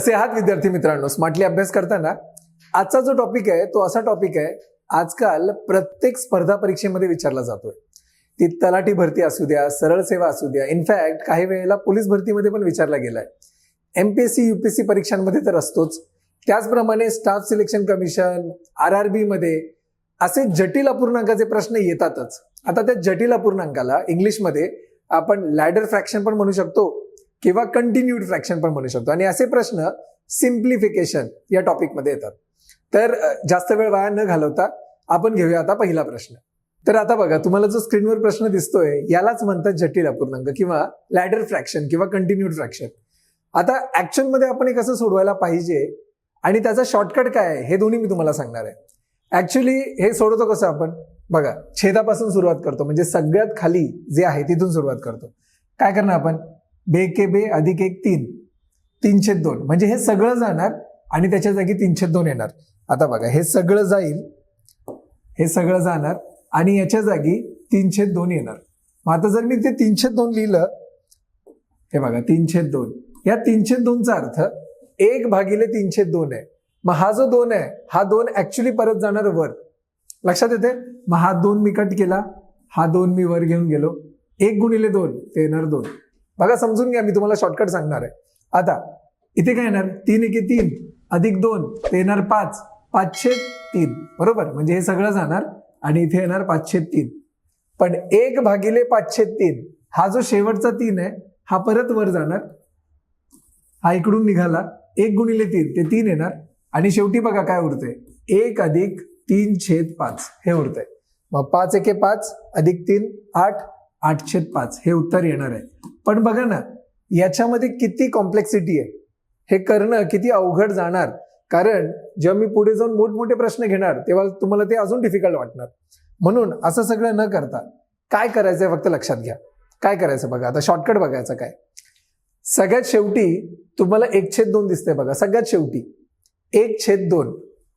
कसे आहात विद्यार्थी मित्रांनो? स्मार्टली अभ्यास करताना आजचा जो टॉपिक आहे तो असा टॉपिक आहे, आजकाल प्रत्येक स्पर्धा परीक्षेमध्ये विचारला जातोय. ती तलाठी भरती असू द्या, सरळ सेवा असू द्या, इनफॅक्ट काही वेळेला पोलीस भरतीमध्ये पण विचारला गेलाय. एमपीएससी यूपीएससी परीक्षांमध्ये तर असतोच. त्याचप्रमाणे स्टाफ सिलेक्शन कमिशन, आरआरबी मध्ये असे जटिल अपूर्णांकाचे प्रश्न येतातच. आता त्या जटिल अपूर्णांकाला इंग्लिशमध्ये आपण लॅडर फ्रॅक्शन पण म्हणू शकतो किंवा कंटिन्यूड फ्रॅक्शन पण म्हणू शकतो. आणि असे प्रश्न सिम्प्लिफिकेशन या टॉपिकमध्ये येतात. तर जास्त वेळ वाया न घालवता आपण घेऊया आता पहिला प्रश्न. तर आता बघा, तुम्हाला जो स्क्रीनवर प्रश्न दिसतोय यालाच म्हणतात जटिल अपूर्णांक किंवा लॅडर फ्रॅक्शन किंवा कंटिन्यूड फ्रॅक्शन. आता ऍक्च्युअल मध्ये आपण हे कसं सोडवायला पाहिजे आणि त्याचा शॉर्टकट काय आहे हे दोन्ही मी तुम्हाला सांगणार आहे. ऍक्च्युअली हे सोडवतो कसं आपण, बघा, छेदापासून सुरुवात करतो, म्हणजे सगळ्यात खाली जे आहे तिथून सुरुवात करतो. काय करणार आपण, बे के बे अधिक 1 3 3/2, म्हणजे हे सगळं जाणार आणि त्याच्या जागी 3/2 येणार. आता बघा, हे सगळं जाईल, हे सगळं जाणार आणि याच्या जागी 3/2 येणार. मग आता जर मी ते 3/2 लिहिलं, हे बघा 3/2, या 3/2चा अर्थ 1/3/2 आहे. मग हा जो 2 आहे, हा 2 ऍक्च्युली परत जाणार वर. लक्षात येते? मग हा 2 मी कट केला, हा 2 मी वर घेऊन गेलो. 1 × 2 ते येणार 2. बघा, समजून घ्या, मी तुम्हाला शॉर्टकट सांगणार आहे. आता इथे काय येणार, 3 × 3 अधिक 2 ते येणार 5, 5/3, बरोबर. म्हणजे हे सगळं जाणार आणि इथे येणार 5/3. पण 1/5/3 हा जो शेवटचा 3 आहे हा परत वर जाणार, हा इकडून निघाला. 1 × 3 ते 3 येणार आणि शेवटी बघा काय उरतंय, 1 अधिक 3/5 हे उरतंय. मग 5 × 5 अधिक 3 8, 8/5 हे उत्तर येणार आहे. पण बघा ना, याच्यामध्ये किती कॉम्प्लेक्सिटी आहे, हे करणं किती अवघड जाणार. कारण जेव्हा मी पुढे जाऊन मोठमोठे प्रश्न घेणार तेव्हा तुम्हाला ते अजून डिफिकल्ट वाटणार. म्हणून असं सगळं न करता काय करायचंय फक्त लक्षात घ्या. काय करायचं बघा, आता शॉर्टकट बघायचं काय. सगळ्यात शेवटी तुम्हाला 1/2 दिसतंय बघा, सगळ्यात शेवटी 1/2,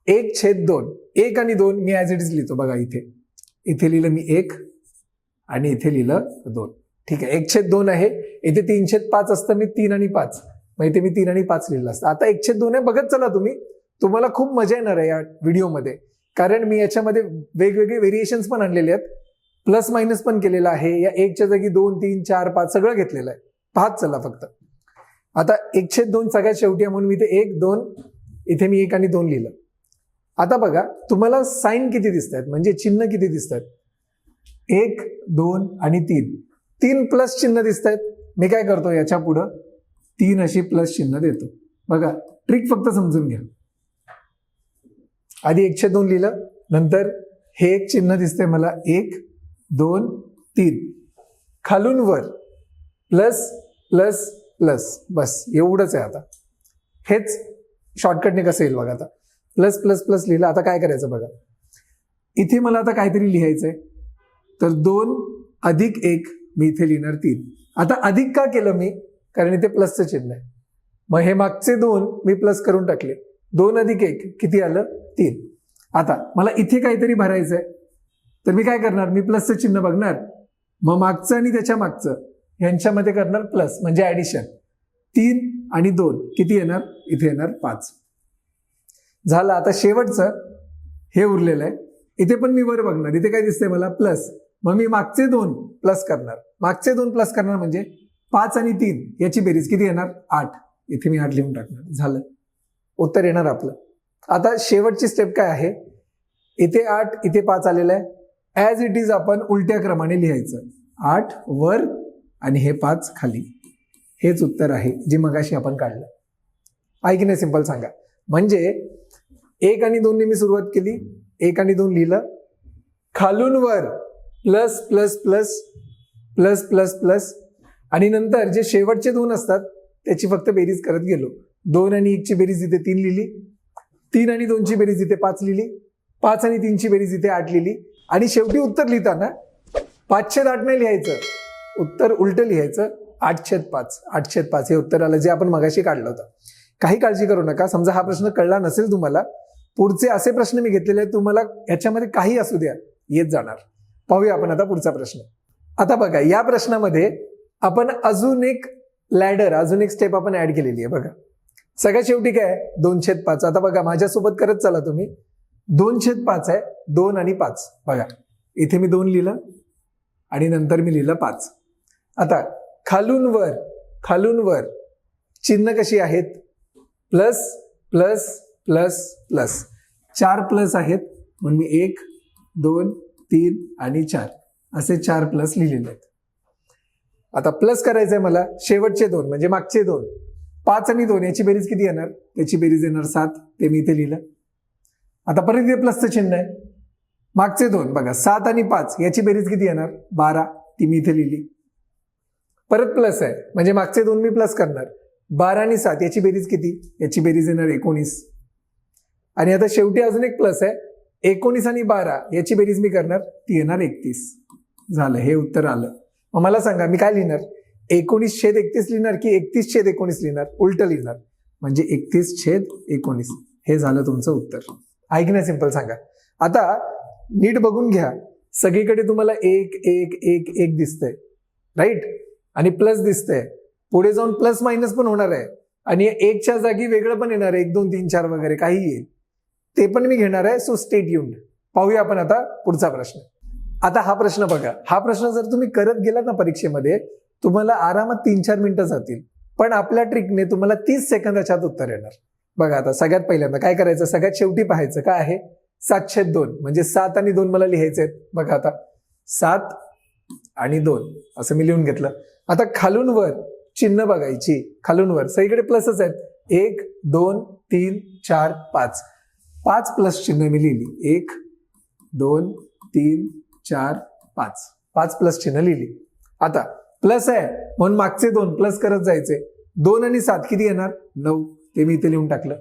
1/2, 1 आणि 2 मी ऍज इट इज लिहितो. बघा, इथे लिहिलं मी 1 आणि इथे लिहिलं 2. ठीक आहे, 1/2 आहे. इथे 3/5 असतं, मी 3 आणि 5, मग इथे मी 3 आणि 5 लिहिलं असतं. आता 1/2 आहे, बघत चला तुम्ही, तुम्हाला खूप मजा येणार आहे या व्हिडिओमध्ये. कारण मी याच्यामध्ये वेगवेगळे व्हेरिएशन्स पण आणलेले आहेत, प्लस मायनस पण केलेलं आहे. या 1च्या जागी 2 3 4 5 सगळं घेतलेलं आहे. पाहत चला फक्त. आता 1/2 सगळ्यात शेवटी आहे म्हणून मी इथे 1 2, इथे मी 1 आणि 2 लिहिलं. आता बघा, तुम्हाला साईन किती दिसत आहेत, म्हणजे चिन्ह किती दिसत आहेत, 1 2 आणि 3. 3 प्लस चिन्ह दिसत आहेत. मी काय करतो, याच्या पुढं 3 अशी प्लस चिन्ह देतो. बघा, ट्रिक फक्त समजून घ्या. आधी 1/2 लिहिलं, नंतर हे एक चिन्ह दिसतंय मला, 1 2 3, खालून वर प्लस प्लस प्लस, बस एवढंच आहे. आता हेच शॉर्टकटने कसं येईल बघा. आता प्लस प्लस प्लस लिहिलं. आता काय करायचं बघा, इथे मला आता काहीतरी लिहायचंय, तर 2 अधिक 1 मी इथे लिहिणार 3. आता अधिक का केलं मी, कारण इथे प्लसचं चिन्ह आहे. मग हे मागचे 2 मी प्लस करून टाकले. 2 अधिक 1 किती आलं, 3. आता मला इथे काहीतरी भरायचंय, तर मी काय करणार, मी प्लसचं चिन्ह बघणार, मग मागचं आणि त्याच्या मागचं यांच्यामध्ये करणार प्लस, म्हणजे ऍडिशन. 3 आणि 2 किती येणार, इथे येणार 5. झालं. आता शेवटचं हे उरलेलं आहे, इथे पण मी वर बघणार, इथे काय दिसतंय मला, प्लस. मग मी मागचे 2 प्लस करणार, मागचे 2 प्लस करणार, म्हणजे 5 आणि 3 याची बेरीज किती येणार, 8. इथे मी 8 लिहून टाकणार. झालं, उत्तर येणार आपलं. आता शेवटची स्टेप काय आहे, इथे 8 इथे 5 आलेलं आहे. ऍज इट इज आपण उलट्या क्रमाने लिहायचं, 8 वर आणि हे 5 खाली. हेच उत्तर आहे जे मगाशी आपण काढलं. आहे की नाही, सिंपल सांगा. म्हणजे 1 आणि 2 ने मी सुरुवात केली, 1 आणि 2 लिहिलं, खालून वर plus plus plus plus plus plus, आणि नंतर जे शेवटचे 2 असतात त्याची फक्त बेरीज करत गेलो. 2 आणि 1 ची बेरीज इथे 3 लिहिली, 3 आणि 2 ची बेरीज इथे 5 लिहिली, 5 आणि 3 ची बेरीज इथे 8 लिहिली, आणि शेवटी उत्तर लिहिताना 5/8 नाही लिहायचं, उत्तर उलट लिहायचं, 8/5. 8/5 हे उत्तर आलं जे आपण मगाशी काढलं होतं. काही काळजी करू नका. समजा हा प्रश्न कळला नसेल तुम्हाला, पुढचे असे प्रश्न मी घेतलेले आहेत, तुम्हाला याच्यामध्ये काही असू द्या येत जाणार. पाहूया आपण आता पुढचा प्रश्न. आता बघा, या प्रश्नामध्ये आपण अजून एक लॅडर, अजून एक स्टेप आपण ऍड केलेली आहे. बघा, सगळ्यात शेवटी काय आहे 2/5. आता बघा माझ्यासोबत करत चला तुम्ही. 2/5 आहे 2 आणि 5. बघा इथे मी 2 लिहिलं आणि नंतर मी लिहिलं 5. आता खालून वर चिन्ह कशी आहेत? Plus plus plus plus. 4 plus आहेत म्हणून मी 1 2 3 आणि 4 असे 4 प्लस लिहिलेले आहेत. आता प्लस करायचंय मला शेवटचे 2 म्हणजे मागचे 2. 5 आणि 2 याची बेरीज किती येणार? त्याची बेरीज येणार 7. ते मी इथे लिहिलं. आता परत इथे प्लसचं चिन्ह आहे. मागचे 2 बघा 7 आणि 5 याची बेरीज किती येणार? 12. ती मी इथे लिहिली. परत प्लस आहे म्हणजे मागचे 2 मी प्लस करणार. 12 आणि 7 याची बेरीज किती? याची बेरीज येणार 19. आणि आता शेवटी अजून एक प्लस आहे. 19 आणि 12 याची बेरीज मी करणार, ती येणार 31. झालं, हे उत्तर आलं. मग मला सांगा मी काय लिहिणार? 19/31 लिहिणार की 31/19 लिहिणार? उलट लिहिणार म्हणजे 31/19. हे झालं तुमचं उत्तर. ऐकण्या सिंपल सांगा. आता नीट बघून घ्या. सगळीकडे तुम्हाला 1 1 1 1 दिसतंय, राईट? आणि प्लस दिसतंय. पुढे जाऊन प्लस मायनस पण होणार आहे आणि 1च्या जागी वेगळं पण येणार आहे. 1 2 3 4 वगैरे काही येईल, ते पण मी घेणार आहे. So stay tuned. पाहूया आपण आता पुढचा प्रश्न. आता हा प्रश्न बघा. हा प्रश्न जर तुम्ही करत गेलात ना परीक्षेमध्ये, तुम्हाला आरामात 3-4 मिनिटं जातील. पण आपल्या ट्रिकने तुम्हाला 30 सेकंदाच्या आत उत्तर येणार. बघा आता सगळ्यात पहिल्यांदा काय करायचं? सगळ्यात शेवटी पाहायचं काय आहे? 7/2 म्हणजे 7 आणि 2 मला लिहायचे आहेत. बघा आता 7 आणि 2 असं मी लिहून घेतलं. आता खालून वर चिन्ह बघायची. खालून वर सगळीकडे प्लसच आहेत. 1 2 3 4 5. 5 प्लस चिन्ह मी लिहिली. 1 2 3 4 5. 5 प्लस चिन्ह लिहिली. आता प्लस आहे म्हणून मागचे 2 प्लस करत जायचे. 2 आणि 7 किती येणार? 9. ते मी इथे लिहून टाकलं.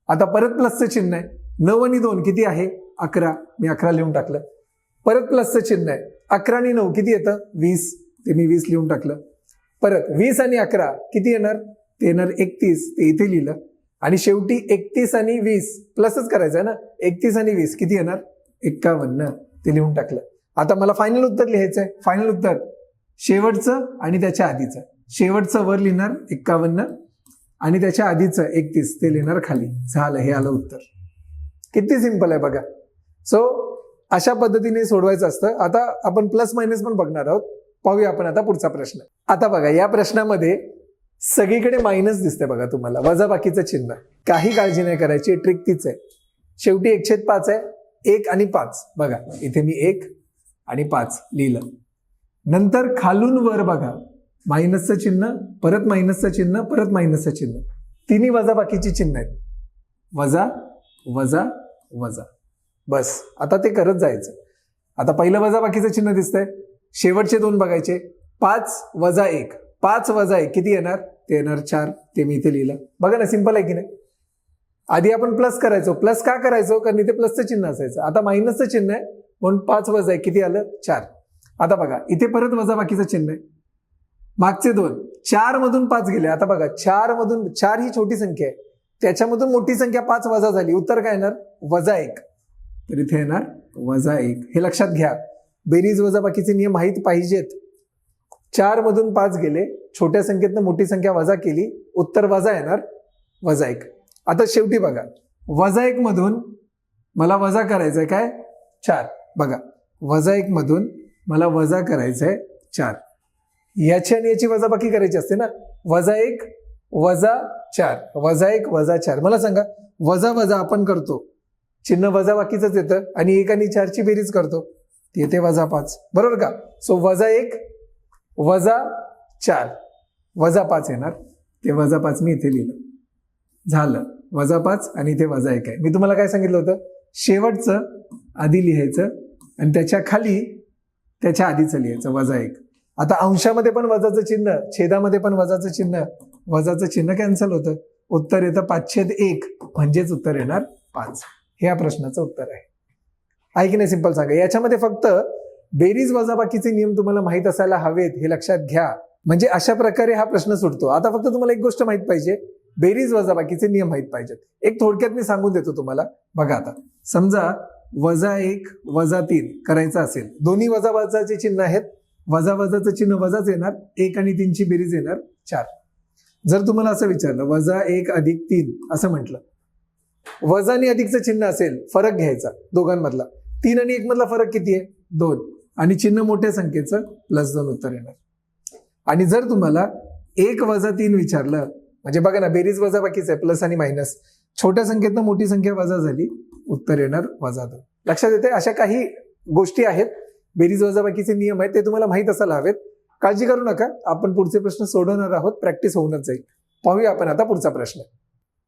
आता परत प्लसचं चिन्ह आहे. 9 आणि 2 किती आहे? 11. मी 11 लिहून टाकलं. परत प्लसचं चिन्ह आहे. 11 आणि 9 किती येतं? 20. ते मी 20 लिहून टाकलं. परत 20 आणि 11 किती येणार? ते येणार 31. ते इथे लिहिलं. आणि शेवटी 31 आणि 20 प्लसच करायचं आहे ना. 31 आणि 20 किती येणार? 51. ते लिहून टाकलं. आता मला फायनल उत्तर लिहायचं आहे. फायनल उत्तर शेवटचं आणि त्याच्या आधीचं. शेवटचं वर लिहिणार 51 आणि त्याच्या आधीचं 31 ते लिहिणार खाली. झालं, हे आलं उत्तर. किती सिंपल आहे बघा. सो अशा पद्धतीने सोडवायचं असतं. आता आपण प्लस मायनस पण बघणार आहोत. पाहूया आपण आता पुढचा प्रश्न. आता बघा या प्रश्नामध्ये सगळीकडे मायनस दिसते बघा तुम्हाला, वजाबाकीचं चिन्ह. काही काळजी नाही करायची, ट्रिक तीच आहे. शेवटी 1/5 आहे. 1 आणि 5 बघा इथे मी 1 आणि 5 लिहिलं. नंतर खालून वर बघा मायनसचं चिन्ह, परत मायनसचं चिन्ह, परत मायनसचं चिन्ह. तिन्ही वजाबाकीची चिन्ह आहेत. वजा वजा वजा. बस आता ते करत जायचं. आता पहिलं वजाबाकीचं चिन्ह दिसतंय. शेवटचे 2 बघायचे. 5 वजा 1. 5 वजा 1 किती येणार? ते येणार 4. ते मी इथे लिहिलं. बघा ना, सिंपल आहे की नाही? आधी आपण प्लस करायचो. प्लस का करायचो? कारण इथे प्लसचं चिन्ह असायचं. आता मायनसचं चिन्ह आहे म्हणून 5 वजा 1 किती आलं? 4. आता बघा इथे परत वजाबाकीचं चिन्ह आहे. मागचे 2 4 मधून 5 गेले. आता बघा 4 मधून 4 ही छोटी संख्या आहे, त्याच्यामधून मोठी संख्या 5 वजा झाली. उत्तर काय येणार? वजा 1. तर इथे येणार वजा 1. हे लक्षात घ्या. बेरीज वजाबाकीचे नियम माहीत पाहिजेत. 4 मधून 5 गेले, छोट्या संख्येतनं मोठी संख्या वजा केली, उत्तर वजा येणार वजा 1. आता शेवटी बघा वजा 1 मधून मला वजा करायचंय काय? 4. बघा वजा 1 मधून मला वजा करायचंय 4. याची आणि याची वजाबाकी करायची असते ना. वजा 1 वजा 4. वजा 1 वजा 4. मला सांगा वजा वजा आपण करतो, चिन्ह वजाबाकीचंच येतं आणि 1 आणि 4 ची बेरीज करतो, येते वजा 5. बरोबर का? सो वजा 1 वजा 4 वजा 5 येणार. ते वजा 5 मी इथे लिहिलं. झालं वजा 5 आणि इथे वजा 1 आहे. मी तुम्हाला काय सांगितलं होतं? शेवटचं आधी लिहायचं आणि त्याच्या खाली त्याच्या आधीचं लिहायचं वजा 1. आता अंशामध्ये पण वजाचं चिन्ह, छेदामध्ये पण वजाचं चिन्ह, वजाचं चिन्ह कॅन्सल होतं. उत्तर येतं 5/1 म्हणजेच उत्तर येणार 5. हे या प्रश्नाचं उत्तर आहे. आहे की नाही? सिंपल सांगा. याच्यामध्ये फक्त बेरीज वजाबाकीचे नियम तुम्हाला माहित असायला हवेत, हे लक्षात घ्या. म्हणजे अशा प्रकारे हा प्रश्न सुटतो. आता फक्त तुम्हाला एक गोष्ट माहित पाहिजे, बेरीज वजाबाकीचे नियम माहित पाहिजेत. एक थोडक्यात मी सांगून देतो तुम्हाला. बघा आता समजा वजा 1 वजा 3 करायचं असेल, दोन्ही वजा वजाचे चिन्ह आहेत. वजा वजाचं चिन्ह वजाच येणार, 1 आणि 3 ची बेरीज येणार 4. जर तुम्हाला असं विचारलं -1 + 3 असं म्हटलं, वजा आणि अधिकचं चिन्ह असेल, फरक घ्यायचा दोघांमधला. 3 आणि 1 मधला फरक किती आहे? 2. आणि चिन्ह मोठ्या संख्येचं +2 उत्तर येणार. आणि जर तुम्हाला 1 - 3 विचारलं, म्हणजे बघा ना, बेरीज वजा बाकीच आहे, प्लस आणि मायनस. छोट्या संख्येतनं मोठी संख्या वजा झाली, उत्तर येणार -2. लक्षात येते? अशा काही गोष्टी आहेत, बेरीज वजा बाकीचे नियम आहेत, ते तुम्हाला माहित असायला हवेत. काळजी करू नका, आपण पुढचे प्रश्न सोडवणार आहोत, प्रॅक्टिस होऊनच जाईल. पाहूया आपण आता पुढचा प्रश्न.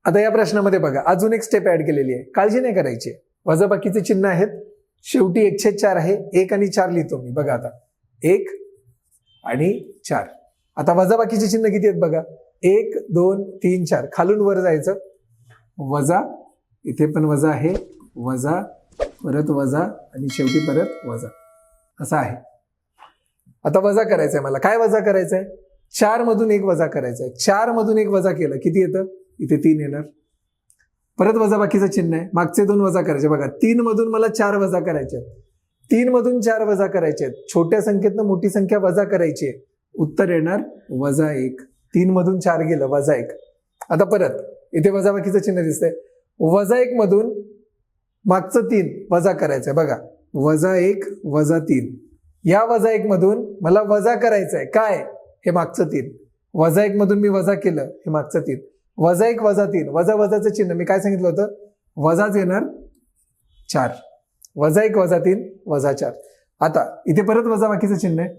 आता या प्रश्नामध्ये बघा, अजून एक स्टेप ऍड केलेली आहे, काळजी नाही करायची. वजाबाकीचे चिन्ह आहेत, शेवटी 1/4 आहे, 1 आणि 4 लिहितो मी. बघा आता 1 आणि 4. आता वजाबाकीचे चिन्ह किती आहेत बघा, 1 2 3 4. खालून वर जायचं, वजा, इथे पण वजा आहे, वजा, परत वजा आणि शेवटी परत वजा, असं आहे. आता वजा करायचंय मला. काय वजा करायचंय? 4 मधून 1 वजा करायचंय. 4 मधून 1 वजा केलं किती येतं? इथे 3 येणार. परत वजा बाकीचं चिन्ह आहे, मागचे 2 वजा करायचे. बघा 3 मधून मला 4 वजा करायचे आहेत, 3 मधून 4 वजा करायचे आहेत. छोट्या संख्येतनं मोठी संख्या वजा करायची आहे, उत्तर येणार -1. 3 मधून 4 गेलं, -1. आता परत इथे वजा बाकीचं चिन्ह दिसतंय, -1 मधून मागचं 3 वजा करायचंय. बघा -1 - 3. या -1 मधून मला वजा करायचंय काय? हे मागचं 3. -1 मधून मी वजा केलं, हे मागचं 3. -1 - 3. वजा वजाचं चिन्ह मी काय सांगितलं होतं? वजाच येणार 4. -1 - 3 -4. आता इथे परत वजा बाकीचं चिन्ह आहे,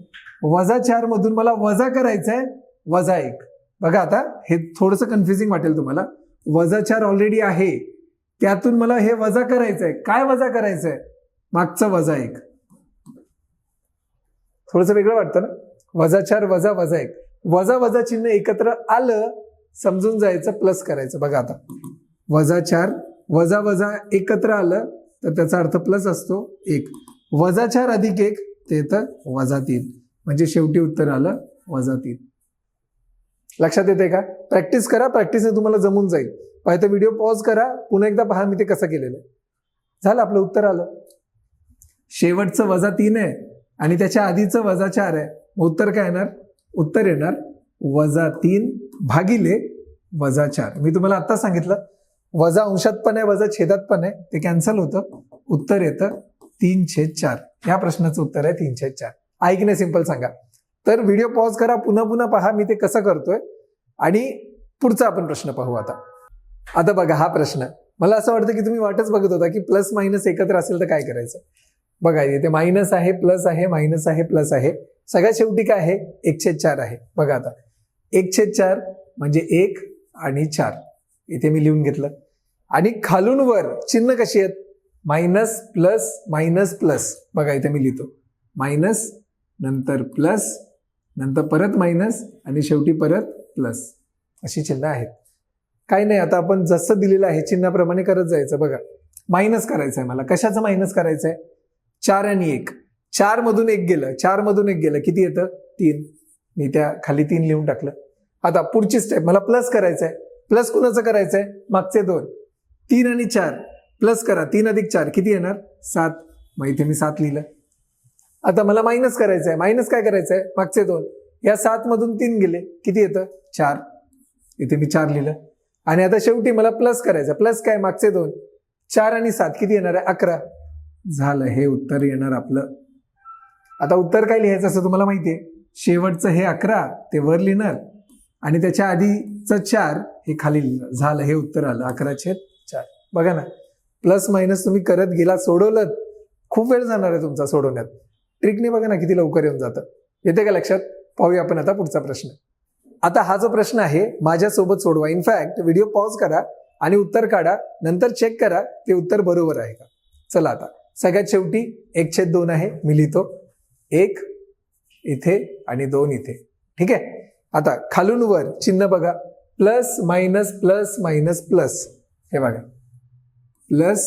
-4 मधून मला वजा करायचंय -1. बघा आता हे थोडंसं कन्फ्युजिंग वाटेल तुम्हाला. -4 ऑलरेडी आहे, त्यातून मला हे वजा करायचंय. काय वजा करायचंय? मागचं -1. थोडंसं वेगळं वाटतं ना? -4 -1. वजा वजा चिन्ह एकत्र आलं, समजून जायचं, प्लस करायचं. बघा आता -4 वजा वजा एकत्र आलं तर त्याचा अर्थ प्लस असतो 1. -4 + 1 ते येतं -3. म्हणजे शेवटी उत्तर आलं -3. लक्षात येते का? प्रॅक्टिस करा, प्रॅक्टिसने तुम्हाला जमून जाईल. पाहिजे व्हिडिओ पॉज करा, पुन्हा एकदा पहा मी ते कसं केलेलं. झालं, आपलं उत्तर आलं. शेवटचं -3 आहे आणि त्याच्या आधीचं -4 आहे. उत्तर काय येणार? उत्तर येणार -3 भागिले -4. मी तुम्हाला आता सांगितलं, वजा अंशात पण आहे, वजा छेदात पण आहे, ते कॅन्सल होतं, उत्तर येतं 3/4. या प्रश्नाचं उत्तर आहे 3/4. ऐकणे सिंपल सांगा. तर व्हिडिओ पॉज करा, पुन्हा पुन्हा पहा मी ते कसं करतोय आणि पुढचा आपण प्रश्न पाहू. आता बघा हा प्रश्न, मला असं वाटतं की तुम्ही वाटच बघत होता की प्लस मायनस एकत्र असेल तर काय करायचं. बघा इथे मायनस आहे, प्लस आहे, मायनस आहे, प्लस आहे, सगळ्यात शेवटी काय आहे? 1/4 आहे. बघा आता 1/4 म्हणजे 1 आणि 4 इथे मी लिहून घेतलं. आणि खालून वर चिन्ह कशी आहेत? Minus plus minus plus. बघा इथे मी लिहितो मायनस, नंतर प्लस, नंतर परत मायनस आणि शेवटी परत प्लस, अशी चिन्ह आहेत. काही नाही, आता आपण जसं दिलेलं आहे चिन्हाप्रमाणे करत जायचं. बघा मायनस करायचं आहे मला. कशाचं मायनस करायचं आहे? 4 आणि 1. 4 मधून 1 गेलं, 4 मधून 1 गेलं, किती येतं? 3. मी त्या खाली 3 लिहून टाकलं. आता पुढची स्टेप, मला प्लस करायचं आहे. प्लस कुणाचं करायचं आहे? मागचे 2. 3 आणि 4 प्लस करा, 3 + 4 किती येणार? 7. मग इथे मी 7 लिहिलं. आता मला मायनस करायचं आहे. मायनस काय करायचं आहे? मागचे 2. या 7 मधून 3 गेले, किती येतं? 4. इथे मी 4 लिहिलं. आणि आता शेवटी मला प्लस करायचं. प्लस काय? मागचे 2. 4 आणि 7 किती येणार आहे? 11. झालं, हे उत्तर येणार आपलं. आता उत्तर काय लिहायचं असं तुम्हाला माहितीये. शेवटचं हे 11 ते वर लिहिणार आणि त्याच्या आधीचं 4 हे खाली लिहिणार. झालं, हे उत्तर आलं 11/4. बघा ना, प्लस मायनस तुम्ही करत गेला, सोडवलं, खूप वेळ जाणार आहे तुमचा सोडवण्यात. ट्रिकने बघा ना किती लवकर येऊन जातं. येते का लक्षात? पाहूया आपण आता पुढचा प्रश्न. आता हा जो प्रश्न आहे माझ्यासोबत सोडवा. इनफॅक्ट व्हिडिओ पॉज करा आणि उत्तर काढा, नंतर चेक करा ते उत्तर बरोबर आहे का. चला आता सगळ्यात शेवटी 1/2 आहे, मी लिहितो 1 इथे आणि 2 इथे. ठीक आहे. आता खालून वर चिन्ह बघा, plus minus plus minus plus. हे बघा plus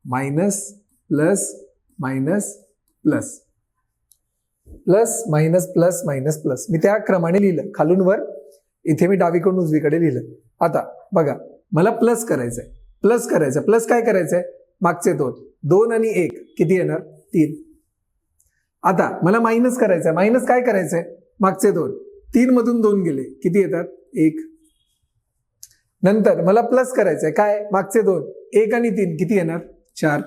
minus plus minus plus, plus minus plus minus plus. मी त्या क्रमाने लिहिलं, खालून वर, इथे मी डावीकडून उजवीकडे लिहिलं. आता बघा मला प्लस करायचंय. प्लस करायचं, प्लस काय करायचंय? मागचे 2. 2 आणि 1 किती येणार? 3. आता मला मायनस करायचंय. मायनस काय करायचंय? मागचे 2. 3 मधून 2 गेले, किती येतात? 1. नंतर मला प्लस करायचंय काय, मागचे 2, 1 आणि 3 किती येणार 4.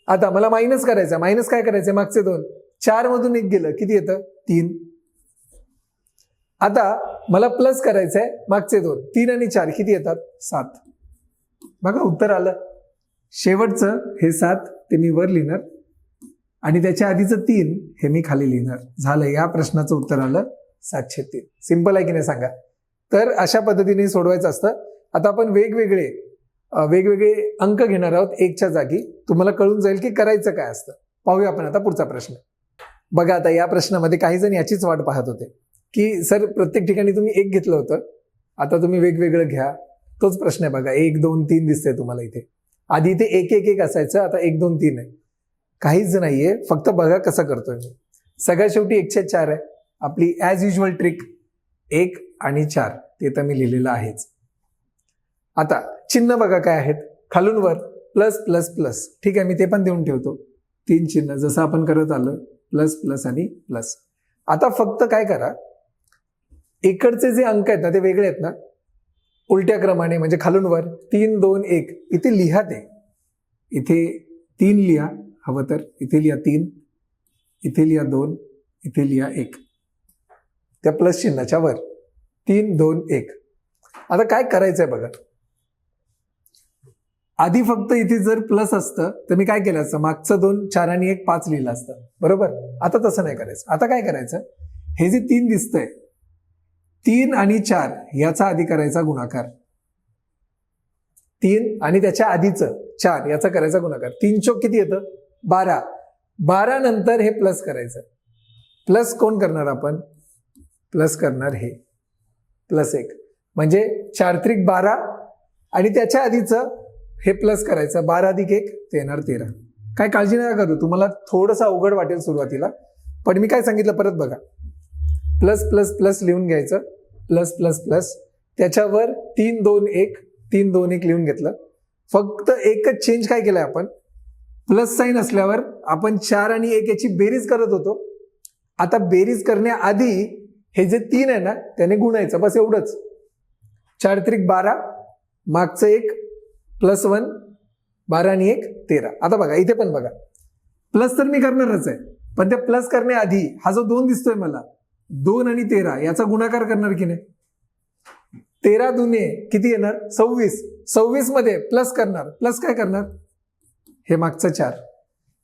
आता मला मायनस करायचं, मायनस काय करायचंय, मागचे 2, 4 मधून 1 गेलं किती येतं 3. आता मला प्लस करायचंय, मागचे 2, 3 आणि 4 किती येतात 7. बघा उत्तर आलं. शेवटचं हे 7 ते मी वर लिहिणार आणि त्याच्या आधीचं 3 हे मी खाली लिहिणार. झालं, या प्रश्नाचं उत्तर आलं 703. सिंपल आहे की नाही सांगा. तर अशा पद्धतीने सोडवायचं असतं. आता आपण वेगवेगळे अंक घेणार आहोत 1च्या जागी. तुम्हाला कळून जाईल की करायचं काय असतं. पाहूया आपण आता पुढचा प्रश्न. बघा आता या प्रश्नामध्ये काही जण याचीच वाट पाहत होते की सर प्रत्येक ठिकाणी तुम्ही 1 घेतलं होतं, आता तुम्ही वेगवेगळं घ्या. तोच प्रश्न आहे बघा. 1 2 3 दिसतंय तुम्हाला इथे. आधी इथे 1 1 1 असायचं, आता 1 2 3 आहे. काहीच नाहीये, फक्त बघा कसं करतोय मी. सगळ्यात शेवटी 1/4 आहे. आपली ॲज युजल ट्रिक 1 आणि 4 ते तर मी लिहिलेलं आहेच. आता चिन्ह बघा काय आहेत, खालून वर प्लस प्लस प्लस. ठीक आहे, मी ते पण देऊन ठेवतो. 3 चिन्ह जसं आपण करत आलो, प्लस प्लस आणि प्लस. आता फक्त काय करा, इकडचे जे अंक आहेत ना ते वेगळे आहेत ना, उलट्या क्रमाने म्हणजे खालून वर 3 2 1 इथे लिहा. ते इथे 3 लिहा हवं तर, इथे लिहा 3, इथे लिहा 2, इथे लिहा 1. त्या प्लस चिन्हाच्या वर 3 2 1. आता काय करायचंय बघा. आधी फक्त इथे जर प्लस असतं तर मी काय केलं असतं, मागचं 2 4 आणि 1 5 लिहिलं असतं, बरोबर. आता तसं नाही करायचं. आता काय करायचं, हे जे 3 दिसतंय, 3 आणि 4 याचा आधी करायचा गुणाकार. 3 आणि त्याच्या आधीचं 4 याचा करायचा गुणाकार. 3 चौक किती येतं 12. 12 नंतर हे प्लस करायचं. प्लस कोण करणार आपण, प्लस करणार हे प्लस 1 म्हणजे 4 त्रिक 12 आणि त्याच्या आधीचं हे प्लस करायचं. 12 अधिक 1 ते येणार 13. काय काळजी नका करू, तुम्हाला थोडंसं अवघड वाटेल सुरुवातीला, पण मी काय सांगितलं परत बघा. प्लस प्लस प्लस लिहून घ्यायचं, प्लस प्लस प्लस, त्याच्यावर 3 2 1 3 2 1 लिहून घेतलं. फक्त एकच चेंज काय केलंय आपण, प्लस साईन असल्यावर आपण 4 आणि 1 याची बेरीज करत होतो. आता बेरीज करण्याआधी हे जे 3 आहे ना त्याने गुणायचं, बस एवढंच. 4 त्रिक 12, मागचं 1 प्लस 1, 12 आणि 1 13. आता बघा इथे पण बघा, प्लस तर मी करणारच आहे, पण त्या प्लस करण्याआधी हा जो 2 दिसतोय मला, 2 आणि 13 याचा गुणाकार करणार की नाही. 13 दुने किती येणार 26. 26 मध्ये प्लस करणार, प्लस काय करणार, हे मागचं 4.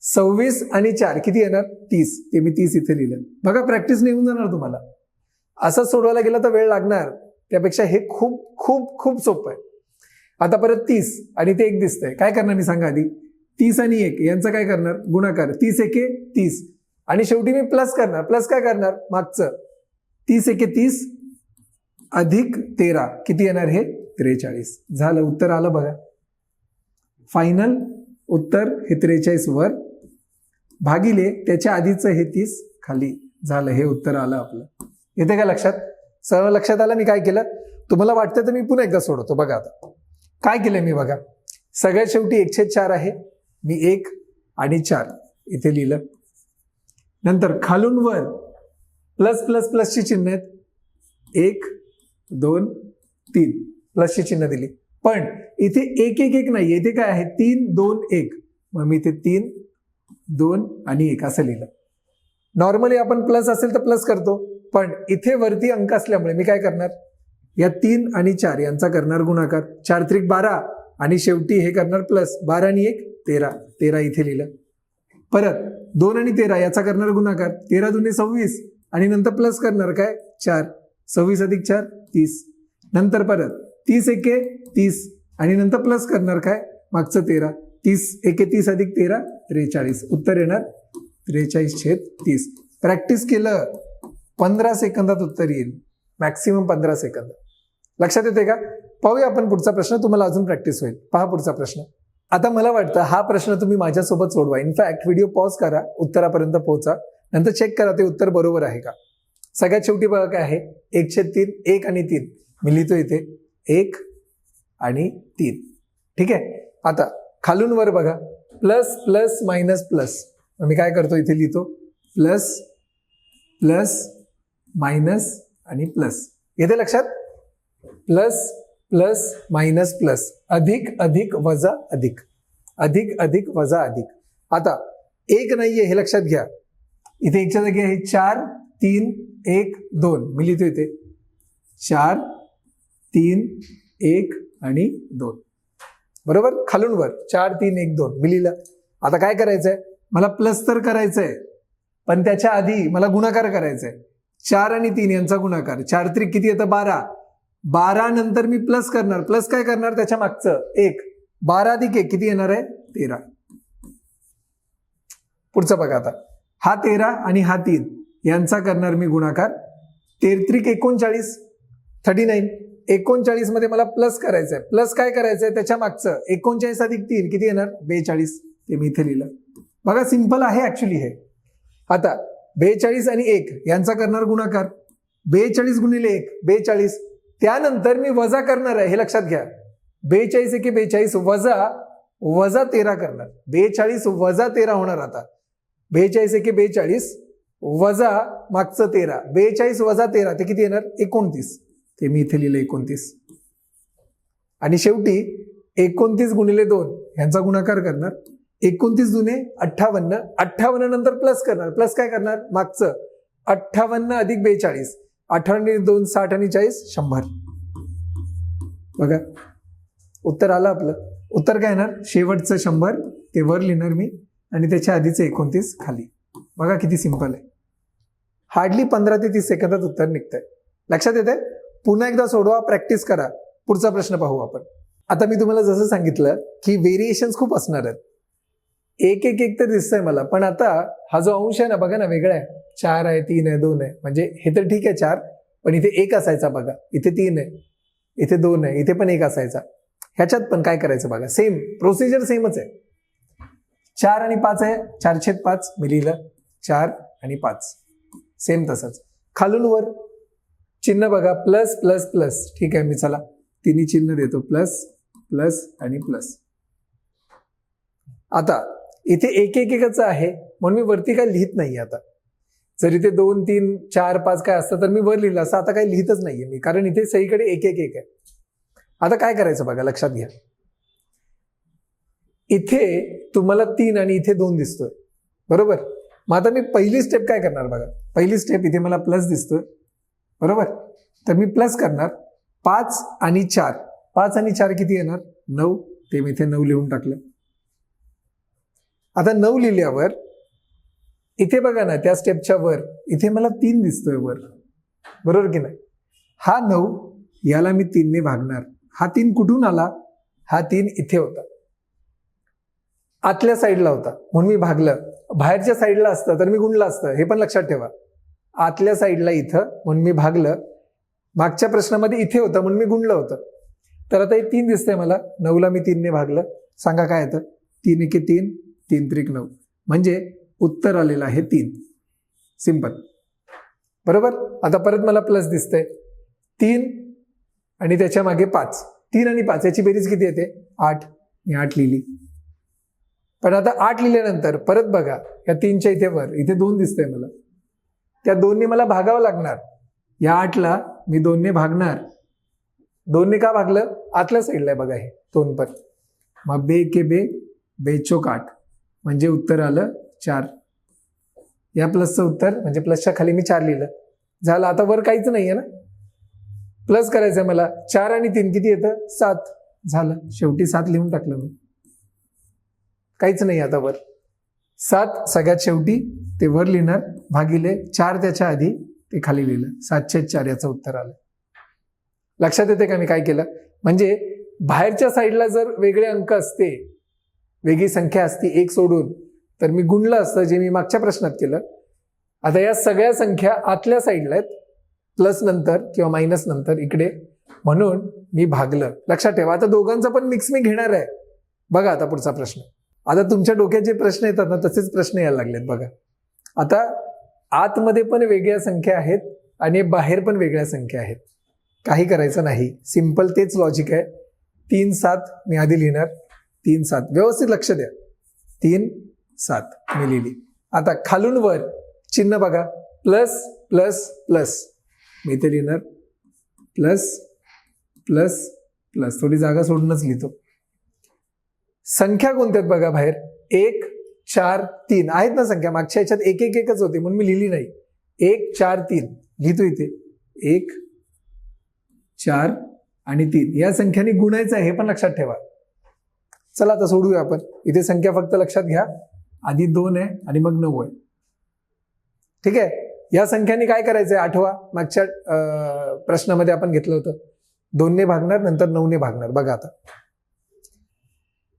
26 आणि 4 किती येणार 30. ते मी 30 इथे लिहिलं. बघा प्रॅक्टिस निघून जाणार तुम्हाला. असं सोडवायला गेलं तर वेळ लागणार, त्यापेक्षा हे खूप खूप खूप सोपं आहे. आता परत 30 आणि ते 1 दिसतंय, काय करणार मी सांगा आधी. 30 आणि 1 यांचं काय करणार गुणाकार. 30 1 30 आणि शेवटी मी प्लस करणार. प्लस काय करणार मागचं 30 1 30 अधिक 13 किती येणार हे 43. झालं, उत्तर आलं बघा. फायनल उत्तर हे 43 वर भागिले त्याच्या आधीचं हे 30 खाली. झालं, हे उत्तर आलं आपलं. येते का लक्षात, सर्व लक्षात आलं. मी काय केलं तुम्हाला वाटतं तर मी पुन्हा एकदा सोडवतो. बघा आता काय केलंय मी बघा. सगळ्यात शेवटी 1/4 आहे, मी 1 आणि 4 इथे लिहिलं. नंतर खालून वर प्लस प्लस प्लसची चिन्ह आहेत, 1 2 3 प्लसची चिन्ह दिली. पण इथे 1 1 1 नाही, इथे काय आहे 3 2 1. मग मी इथे 3 2 आणि 1 असं लिहिलं. नॉर्मली आपण प्लस असेल तर प्लस करतो, पण इथे वरती अंक असल्यामुळे मी काय करणार, या 3 आणि 4 यांचा करणार गुणाकार. 4 त्रिक 12 आणि शेवटी हे करणार प्लस. 12 आणि 1 13. 13 इथे लिहिलं. परत 2 आणि 13 याचा करणार गुणाकार. 13 दुने 26 आणि नंतर प्लस करणार काय 4. 26 अधिक 4 30. नंतर परत 30 1 30 आणि नंतर प्लस करणार काय मागचं 13. 30 1 30 अधिक 13 43. उत्तर येणार 43/30. प्रॅक्टिस केलं 15 सेकंदात उत्तर येईल, मॅक्सिमम 15 सेकंद. लक्षात येते का. पाहूया आपण पुढचा प्रश्न, तुम्हाला अजून प्रॅक्टिस होईल. पहा पुढचा प्रश्न. आता मला वाटतं हा प्रश्न तुम्ही माझ्यासोबत सोडवा. इनफॅक्ट व्हिडिओ पॉज करा, उत्तरापर्यंत पोहोचा, नंतर चेक करा ते उत्तर बरोबर आहे का. सगळ्यात शेवटी बघा काय आहे 1/3. 1 आणि 3 मी लिहितो इथे 1 आणि 3. ठीक आहे. आता खालून वर बघा प्लस प्लस मायनस प्लस. मी काय करतो इथे लिहितो प्लस प्लस मायनस आणि प्लस. येते लक्षात. प्लस प्लस मायनस प्लस, अधिक अधिक वजा अधिक, अधिक अधिक वजा अधिक. आता एक नाहीये हे लक्षात घ्या. इथे एकच्या जागी आहे 4 3 1 2. मी लिहितो इथे 4 3 1 आणि 2. बरोबर, खालून वर 4 3 1 2 मी लिहिलं. आता काय करायचंय, मला प्लस तर करायचंय, पण त्याच्या आधी मला गुणाकार करायचाय. 4 आणि 3 यांचा गुणाकार, 4 त्रिक किती येतं 12. 12 नंतर मी प्लस करणार. प्लस काय करणार, त्याच्या मागचं 1. 12 अधिक 1 किती येणार आहे 13. पुढचं बघा आता, हा 13 आणि हा 3 यांचा करणार मी गुणाकार. 13 त्रिक 39 39. 39 मध्ये मला प्लस करायचंय. प्लस काय करायचंय, त्याच्या मागचं 39 अधिक 3 किती येणार 42. ते मी इथे लिहिलं. बघा सिंपल आहे ऍक्च्युली हे. आता 42 आणि 1 यांचा करणार गुणाकार. 42 गुणिले 1 42. त्यानंतर मी वजा करणार आहे, हे लक्षात घ्या. 42 एके 42 वजा 13 करणार. 42 वजा 13 होणार. आता 42 एके 42 वजा मागचं 13. 42 वजा 13 ते किती येणार 29. ते मी इथे लिहिलं 29. आणि शेवटी 29 गुणिले 2 यांचा गुणाकार करणार. 29 दुने 58. 58 नंतर प्लस करणार. प्लस काय करणार, मागचं 58 अधिक 42. 58 2 60 आणि 40 100. बघा उत्तर आलं आपलं. उत्तर काय येणार, शेवटचं 100 ते वर लिहिणार मी आणि त्याच्या आधीचं 29 खाली. बघा किती सिंपल आहे. हार्डली 15 ते 30 सेकंदात उत्तर निघतंय. लक्षात येतंय. पुन्हा एकदा सोडवा, प्रॅक्टिस करा. पुढचा प्रश्न पाहू आपण. आता मी तुम्हाला जसं सांगितलं की व्हेरिएशन्स खूप असणार आहेत. एक एक एक तर दिसतंय मला, पण आता हा जो अंश आहे ना बघा ना वेगळा आहे. 4 आहे 3 आहे 2 आहे. म्हणजे हे तर ठीक आहे 4, पण इथे 1 असायचा बघा. इथे 3 आहे, इथे 2 आहे, इथे पण 1 असायचा. ह्याच्यात पण काय करायचं बघा, सेम प्रोसिजर सेमच आहे. 4 आणि 5 आहे, 4/5 मी लिहिलं. 4 आणि 5 सेम तसंच. खालून वर चिन्ह बघा, प्लस प्लस प्लस. ठीक आहे, मी चला तिन्ही चिन्ह देतो, प्लस प्लस आणि प्लस. आता इथे एक एक एकच आहे म्हणून मी वरती काय लिहित नाही. आता जर इथे 2 3 4 5 काय असतं तर मी वर लिहिलं असं. आता काही लिहितच नाहीये मी, कारण इथे सगळीकडे एक एक एक आहे. आता काय करायचं बघा, लक्षात घ्या. इथे तुम्हाला 3 आणि इथे 2 दिसतोय, बरोबर. मग आता मी पहिली स्टेप काय करणार बघा. पहिली स्टेप, इथे मला प्लस दिसतोय, बरोबर. तर मी प्लस करणार. 5 आणि 4, 5 आणि 4 किती येणार 9. ते मी इथे 9 लिहून टाकलं. आता 9 लिहिल्यावर इथे बघा ना, त्या स्टेपच्या वर इथे मला 3 दिसतोय वर, बरोबर की नाही. हा 9 याला मी 3 ने भागणार. हा 3 कुठून आला, हा 3 इथे होता, आतल्या साईडला होता म्हणून मी भागलं. बाहेरच्या साईडला असतं तर मी गुणलं असतं, हे पण लक्षात ठेवा. आतल्या साईडला इथं म्हणून मी भागलं. मागच्या प्रश्नामध्ये इथे होतं म्हणून मी गुणलं होतं. तर आता हे 3 दिसतंय मला. 9ला मी 3 ने भागलं. सांगा काय येतं, 3 एके 3 3 त्रिक 9. म्हणजे उत्तर आलेलं आहे 3. सिंपल, बरोबर. आता परत मला प्लस दिसतंय 3 आणि त्याच्या मागे 5. 3 आणि 5 याची बेरीज किती येते 8. मी 8 लिहिली. पण आता 8 लिहिल्यानंतर परत बघा, या 3च्या इथे वर इथे 2 दिसतंय मला. त्या 2 ने मला भागावं लागणार. या 8ला मी 2 ने भागणार. 2 ने का भागलं, आतल्या साईडला आहे बघा हे 2 पण. मग 2 के 2 2 चौक 8 म्हणजे उत्तर आलं 4. या प्लसचं उत्तर म्हणजे प्लसच्या खाली मी 4 लिहिलं. झालं. आता वर काहीच नाहीये ना, प्लस करायचंय मला. 4 आणि 3 किती येतं 7. झालं, शेवटी 7 लिहून टाकलं मी. काहीच नाही आता वर. 7 सगळ्यात शेवटी ते वर लिहिणार, भागिले 4 त्याच्या आधी ते खाली लिहिलं. 7/4 याचं उत्तर आलं. लक्षात येते का मी काय केलं. म्हणजे बाहेरच्या साईडला जर वेगळे अंक असते, वेगळी संख्या असती 1 सोडून, तर मी गुणलं असतं, जे मी मागच्या प्रश्नात केलं. आता या सगळ्या संख्या आतल्या साईडला आहेत, प्लस नंतर किंवा मायनस नंतर इकडे, म्हणून मी भागलं. लक्षात ठेवा. आता दोघांचा पण मिक्स मी घेणार आहे. बघा आता पुढचा प्रश्न. आता तुमच्या डोक्यात जे प्रश्न येतात ना तसेच प्रश्न यायला लागलेत बघा. आता आतमध्ये पण वेगळ्या संख्या आहेत आणि बाहेर पण वेगळ्या संख्या आहेत. काही करायचं नाही, सिंपल तेच लॉजिक आहे. 3 7 मी आधी लिहिणार. 3 7 व्यवस्थित लक्ष द्या. 3 7 मी लिहिली. आता खालून वर चिन्ह बघा, प्लस प्लस प्लस. मी इथे लिहिणार प्लस प्लस प्लस, थोडी जागा सोडूनच लिहितो. संख्या कोणत्या आहेत बघा बाहेर, 1 4 3 आहेत ना संख्या, मागच्या ह्याच्यात एक एक एकच होती म्हणून मी लिहिली नाही. 1 4 3 लिहितो इथे, 1 4 आणि 3 या संख्याने गुणायचं आहे, हे पण लक्षात ठेवा. चला आता सोडूया आपण. इथे संख्या फक्त लक्षात घ्या, आधी 2 आहे आणि मग 9 आहे. ठीक आहे. या संख्याने काय करायचंय आठवा, मागच्या प्रश्नामध्ये आपण घेतलं होतं. 2 ने भागणार, नंतर 9 ने भागणार. बघा आता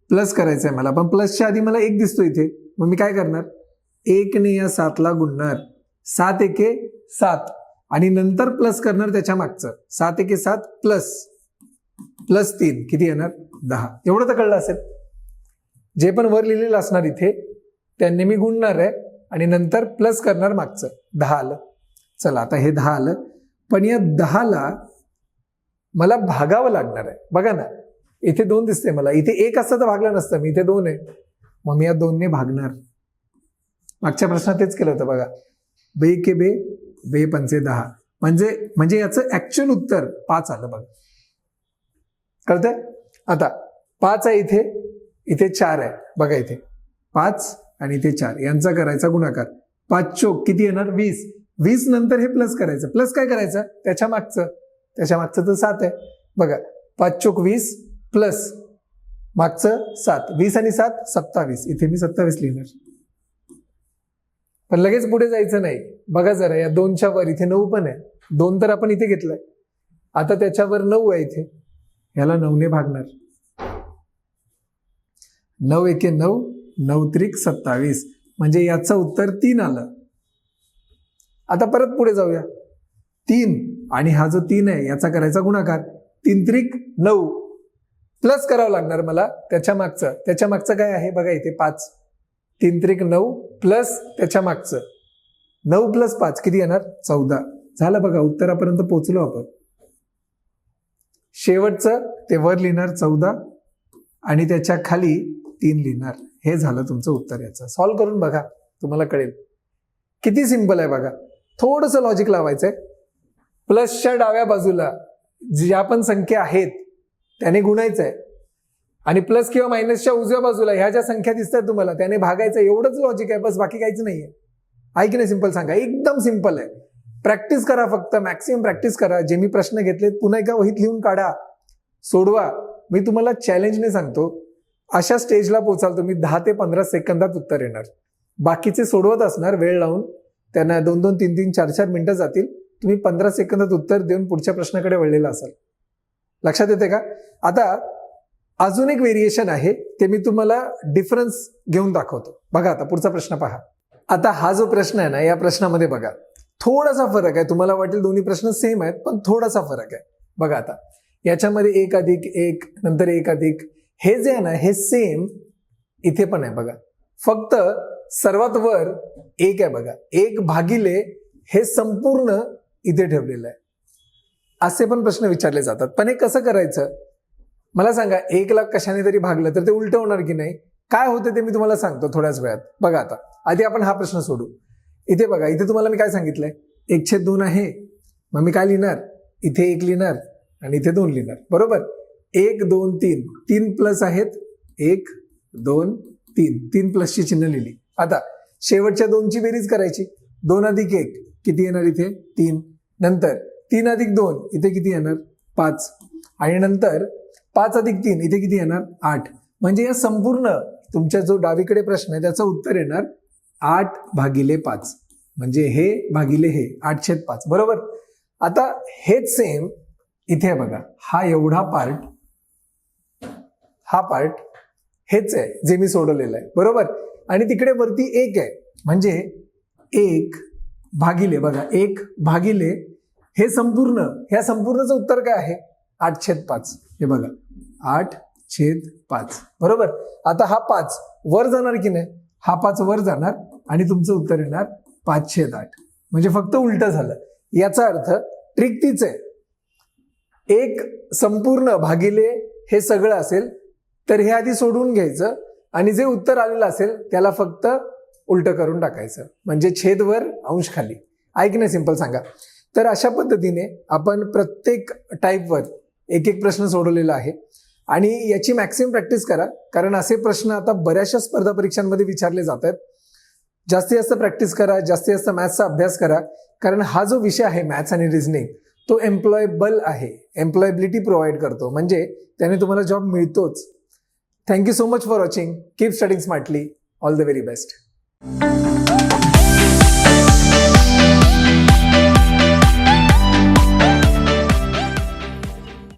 प्लस करायचंय मला, पण प्लसच्या आधी मला 1 दिसतो इथे, मग मी काय करणार, 1 ने या 7 ला गुणणार, 7 एके 7 आणि नंतर प्लस करणार त्याच्या मागचं. 7 एके 7 प्लस 3 किती येणार, 10. एवढं तर कळलं असेल. जे पण वर लिहिलेलं असणार इथे त्यांनी मी गुणणार आहे आणि नंतर प्लस करणार मागचं. 10 आलं. चला आता हे 10 आलं, पण या 10ला मला भागावं लागणार आहे. बघा ना, इथे 2 दिसते मला, इथे 1 असतं तर भागलं नसतं, मी इथे 2 आहे, मग मी या 2 ने भागणार. मागच्या प्रश्नात तेच केलं होतं बघा, बे के बे, बे पंचे 10, म्हणजे याचं ऍक्च्युअल उत्तर 5 आलं. बघा कळतंय. आता 5 आहे इथे 4 आहे. बघा इथे 5 आणि इथे 4 यांचा करायचा गुणाकार. 5 चोक किती येणार, 20. 20 नंतर हे प्लस करायचं. प्लस काय करायचं, त्याच्या मागचं तर 7 आहे. बघा 5 चोक 20 प्लस मागचं 7, 20 आणि 7 27. इथे मी 27 लिहिणार, पण लगेच पुढे जायचं नाही. बघा जरा या 2च्या वर इथे 9 पण आहे. 2 तर आपण इथे घेतलंय, आता त्याच्यावर 9 आहे इथे, ह्याला 9 ने भागणार. 9 एके 9, 9 त्रिक 27, म्हणजे याचं उत्तर 3 आलं. आता परत पुढे जाऊया. 3 आणि हा जो 3 आहे याचा करायचा गुणाकार. 3 त्रिक 9 प्लस करावं लागणार मला त्याच्या मागचं काय आहे बघा इथे 5. 3 त्रिक 9 प्लस त्याच्या मागचं 9 प्लस 5 किती येणार, 14. झालं बघा, उत्तरापर्यंत पोहोचलो आपण. शेवटचं ते वर लिहिणार 14 आणि त्याच्या खाली 3 लिहिणार. हे झालं तुमचं उत्तर. याचं सॉल्व्ह करून बघा, तुम्हाला कळेल किती सिंपल आहे. बघा थोडंसं लॉजिक लावायचंय. प्लसच्या डाव्या बाजूला ज्या पण संख्या आहेत त्याने गुणायचं आहे आणि प्लस किंवा मायनसच्या उजव्या बाजूला ह्या ज्या संख्या दिसतात तुम्हाला त्याने भागायचं. एवढंच लॉजिक आहे, बस बाकी काहीच नाहीये. आहे की नाही सिंपल, सांगा. एकदम सिंपल आहे. प्रॅक्टिस करा, फक्त मॅक्सिमम प्रॅक्टिस करा. जे मी प्रश्न घेतलेत पुन्हा एकदा वहीत लिहून काढा, सोडवा. मी तुम्हाला चॅलेंजने सांगतो, अशा स्टेजला पोहोचाल तुम्ही 10 ते 15 सेकंदात उत्तर येणार. बाकीचे सोडवत असणार वेळ लावून, त्यांना 2-2, 3-3, 4-4 मिनिटं जातील. तुम्ही 15 सेकंदात उत्तर देऊन पुढच्या प्रश्नाकडे वळलेला असाल. लक्षात येते का. आता अजून एक व्हेरिएशन आहे, ते मी तुम्हाला डिफरन्स घेऊन दाखवतो. बघा आता पुढचा प्रश्न पहा. आता हा जो प्रश्न आहे ना, या प्रश्नामध्ये बघा थोडासा फरक आहे. तुम्हाला वाटेल दोन्ही प्रश्न सेम आहेत, पण थोडासा फरक आहे. बघा आता याच्यामध्ये 1 अधिक 1 नंतर 1 अधिक, हे जे आहे ना हे सेम इथे पण आहे. बघा फक्त सर्वात वर 1 आहे. बघा 1 भागिले हे संपूर्ण इथे ठेवलेलं आहे. असे पण प्रश्न विचारले जातात, पण हे कसं करायचं मला सांगा. 1 ला कशाने तरी भागलं तर ते उलट होणार की नाही, काय होतं ते मी तुम्हाला सांगतो थोड्याच वेळात. बघा आता आधी आपण हा प्रश्न सोडू. इथे बघा, इथे तुम्हाला मी काय सांगितलंय, 1/2 आहे, मग मी काय लिहिणार, इथे 1 लिहिणार आणि इथे 2 लिहिणार. बरोबर. 1 2 3 3 प्लस आहेत, 1 2 3 3 प्लसची चिन्ह लिहिली. आता शेवटच्या 2ची बेरीज करायची. 2 अधिक 1 किती येणार, इथे 3. नंतर 3 अधिक 2 इथे किती येणार, 5. आणि नंतर 5 अधिक 3 इथे किती येणार, 8. म्हणजे या संपूर्ण तुमच्या जो डावीकडे प्रश्न आहे त्याचं उत्तर येणार 8 भागिले 5. म्हणजे हे भागिले हे 8/5. बरोबर. आता हेच सेम इथे बघा, हा एवढा पार्ट हेच आहे जे मी सोडवलेलं आहे. बरोबर. आणि तिकडे वरती 1 आहे, म्हणजे 1 भागिले, बघा 1 भागिले हे संपूर्ण, ह्या संपूर्णचं उत्तर काय आहे, 8/5. हे बघा 8/5. बरोबर. आता हा 5 वर जाणार की नाही, हा 5 वर जाणार आणि तुमचं उत्तर येणार 5/8. म्हणजे फक्त उलट झालं. याचा अर्थ ट्रिक तीच आहे. 1 संपूर्ण भागिले हे सगळं असेल तर हे आधी सोडून घ्यायचं आणि जे उत्तर आलेलं असेल त्याला फक्त उलट करून टाकायचं, म्हणजे छेद वर अंश खाली. आहे की नाही सिंपल, सांगा. तर अशा पद्धतीने आपण प्रत्येक टाईपवर एक एक प्रश्न सोडवलेला आहे आणि याची मॅक्सिमम प्रॅक्टिस करा, कारण असे प्रश्न आता बऱ्याचशा स्पर्धा परीक्षांमध्ये विचारले जात आहेत. जास्तीत जास्त प्रॅक्टिस करा, जास्तीत जास्त मॅथ्सचा अभ्यास करा, कारण हा जो विषय आहे मॅथ्स आणि रिझनिंग तो एम्प्लॉयबल आहे, एम्प्लॉयबिलिटी प्रोव्हाइड करतो, म्हणजे त्याने तुम्हाला जॉब मिळतोच. Thank you so much for watching. Keep studying smartly. All the very best.